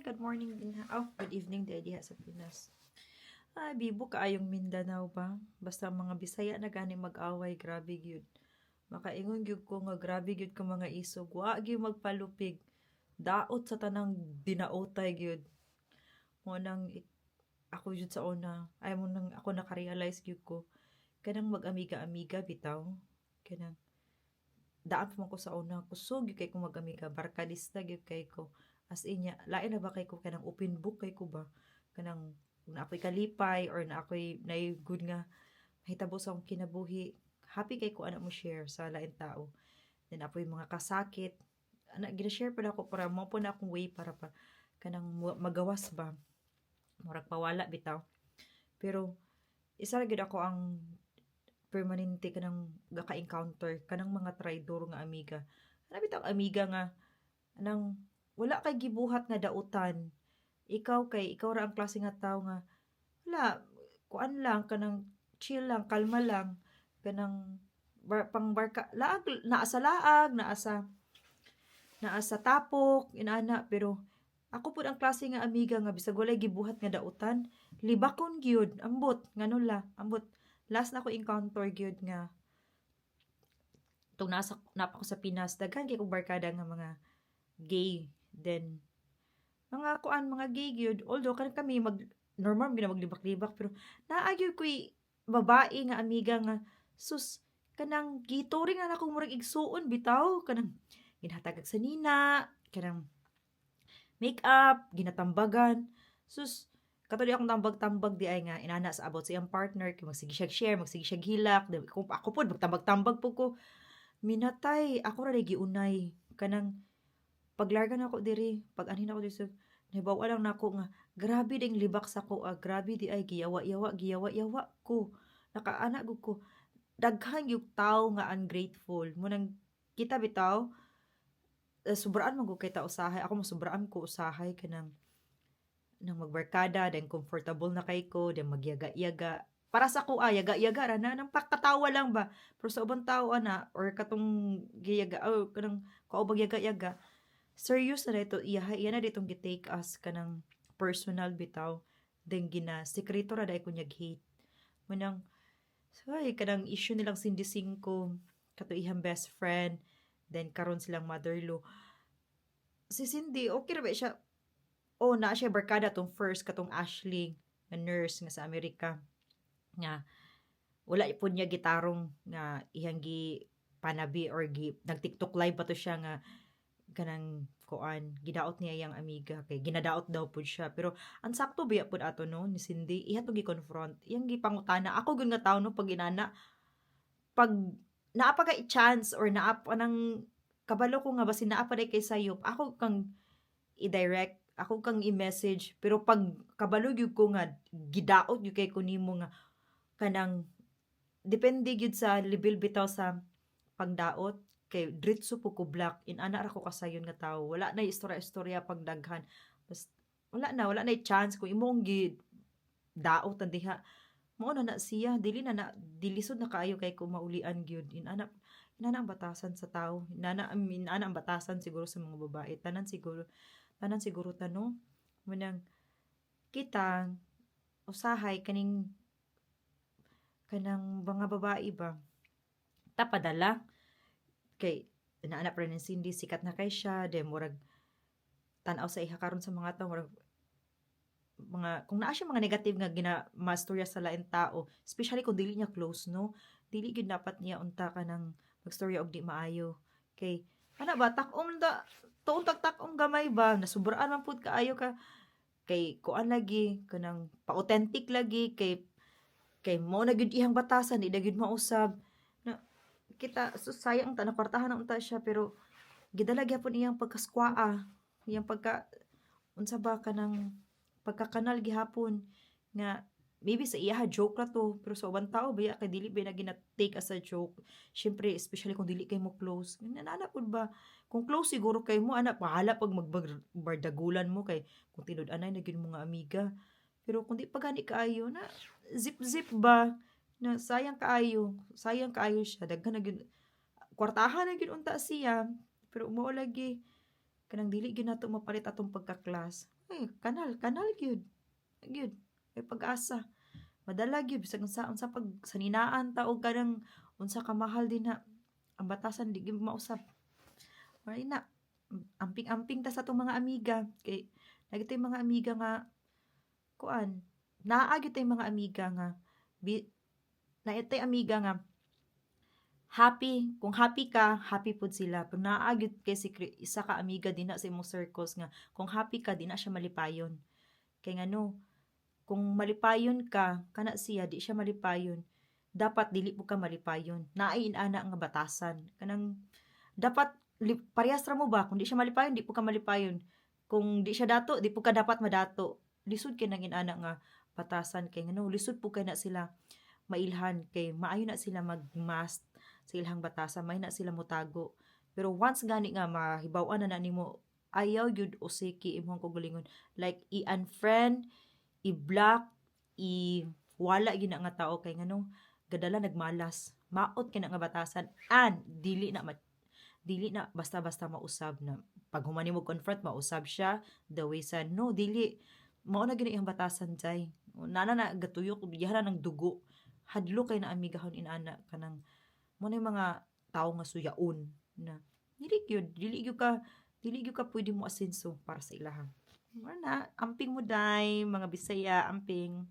good morning din ha. Oh, good evening din diha sa Pinas. Bibo kaayong Mindanao ba? Basta mga Bisaya na gani mag-away, grabe gyud. Makaingon gyud ko nga grabe gyud ko mga isog. Wa gyud magpalupig. Daot sa tanang dinaotay gyud. Mo nang ako gyud sa una, ay mo nang ako naka-realize gyud ko kanang mag-amiga-amiga bitaw. Kanang daan pa man ko sa una, kusog gyud kay ko mag-amiga, barkadista gyud kay ko. As in nya, lain na ba kay ko kanang open book kay ko ba? Kanang na ako'y kalipay or na ako'y na good nga mahitabo sa akong kinabuhi. Happy kay ko ana mo share sa lain tao. Then apoy mga kasakit. Ana gina-share pa na ako para mo po na akong way para pa kanang magawas ba. Murag pawala bitaw. Pero isa ra gyud ako ang permanente kanang gaka-encounter kanang mga traidor nga amiga. Ano bitaw amiga nga anang wala kay gibuhat nga dautan. Ikaw ra ang klase nga tao nga wala kuan lang kanang chill lang, kalma lang, kanang pangbarka laag naa sa laag, naa sa tapok inana pero ako pud ang klase nga amiga nga bisag walay gibuhat nga dautan, libakon gyud ambot ngano la, ambot last na ko encounter gyud nga tong napa ko sa Pinas daghan kay kong barkada nga mga gay then mga kuan mga gay gyud although kan kami mag normal gyud na maglibak-libak pero naagyo ko'y babae nga amiga nga sus kanang gituring na akong murag igsuon bitaw kanang ginhatag sa nina kanang makeup ginatambagan sus katong di akong tambag-tambag di ay nga inana sa about sa iyang partner kay magsige siya share magsige siya hilak ako pod magtambag-tambag po ko minatay ako ra giunay kanang paglarga na ako diri pag anhin ako diri nahibawa lang nako nga grabe ding libak sa ko grabe di ay giyawa-yawa ko nakaana gud ko daghan yung tao nga ungrateful mo nang kita bitaw sobraan man gud kay ta usahay ako sobraan ko usahay kanang nang magbarkada then comfortable na kay ko then magyaga-yaga para sa ko yaga-yaga ra na nang pakatawa lang ba pero sa ubang tao ana or katong giyaga kanang kaubag yaga-yaga serious na dito iya na ditong gi-take us kanang personal bitaw then gina sekreto ra dai kunyag hate manang say kanang issue nilang sindising ko kato ihang best friend then karon silang mother-in-law si Cindy okay ra ba siya na siya barkada tong first katong Ashley nga nurse nga sa Amerika nga wala po niya gitarong nga ihang gi panabi or nag TikTok live pa to siya nga kanang kuan gidaot niya yang amiga kay ginadaot daw pud siya pero ang sakto biya pud ato no ni Cindy iha to gi-confront iyang gipangutana ako gyud nga tawo no pag inana pag naa pa kay chance or naa pa nang kabalo ko nga basin naa pa day kay sayop ako kang i-direct ako kang i-message pero pag kabalo gyud ko nga gidaot gyud kay ko nimo nga kanang depende gyud sa level bitaw sa pagdaot kay diretso po ko black inana ra ko kasayon nga tawo wala na istorya-istorya pagdaghan bas wala na chance kung imong gi daot ang diha mao na siya dilisod na kaayo kay ko maulian gyud inana ang batasan sa tawo inana ang batasan siguro sa mga babae tanan siguro tanong munang kita usahay kanang mga babae ba tapadala kay inaanak pa rin ni Cindy sikat na kay siya then murag tan-aw sa iha karon sa mga tao murag mga kung naa siya mga negative nga mastorya sa lain tao especially kung dili niya close no dili gyud dapat niya unta ka ng magstorya og di maayo kay ana ba tak-om da tuon tak-takom gamay ba nasubraan man pud kaayo ka kay kuan lagi kanang pa-authentic lagi kay mo na gyud ihang batasan di na gyud mausab na kita so sayang ta nakwartahan na unta siya pero gidala gyapon iyang pagkaskwaa iyang pagka unsa ba kanang pagkakanal gihapon nga maybe sa iya joke ra to pero sa ubang tao baya kay dili ba na gina-take as a joke syempre especially kung dili kay mo close nana pud ba kung close siguro kay mo ana pahala pag magbardagulan mo kay kung tinud-anay na gyud mo nga amiga pero kung di pa gani kaayo na zip ba na sayang kaayo siya daghan na gyud kwartahan na gyud unta siya pero mao lagi kanang dili gyud nato mapalit atong pagka-class. Ay, kanal gyud. Gyud. May pag-asa. Madala gyud bisag unsa pag saninaan ta og kanang unsa ka mahal din na ang batasan di gyud mausab. Mao na. Amping-amping ta sa atong mga amiga kay nagitoy mga amiga nga kuan. Naa gyud tay mga amiga nga naitay amiga nga kung happy ka, happy pud sila. Pero naa gyud kay isa ka amiga dinha sa imong circles nga kung happy ka di na siya malipayon. Kay ngano, kung malipayon ka, kana siya di siya malipayon. Dapat dili po ka malipayon. Naay inana nga batasan. Kanang dapat parehas ra mo ba kung di siya malipayon, di po ka malipayon. Kung di siya dato, di po ka dapat madato. Lisod kay nang inana nga batasan kay ngano, lisod po kay na sila mailhan kay maayo na sila magmast sa ilang batasan, may na sila motago. Pero once gani nga mahibaw-an na nimo, ayaw gyud usiki imong kugulingon. Like i-unfriend, i-block, wala gyud na nga tao kay ngano, gadala nagmalas. Maot kay na nga batasan and dili na basta-basta mausab na pag humani mo confront mausab siya the way sa no dili mao na gini ang batasan jay nana na gatuyok diha ng dugo hadlo kay na amigahon inana kanang mo na yung mga tao nga suyaon na dili gyud ka pwede mo asenso para sa ilaha. Wala na amping mo day mga Bisaya amping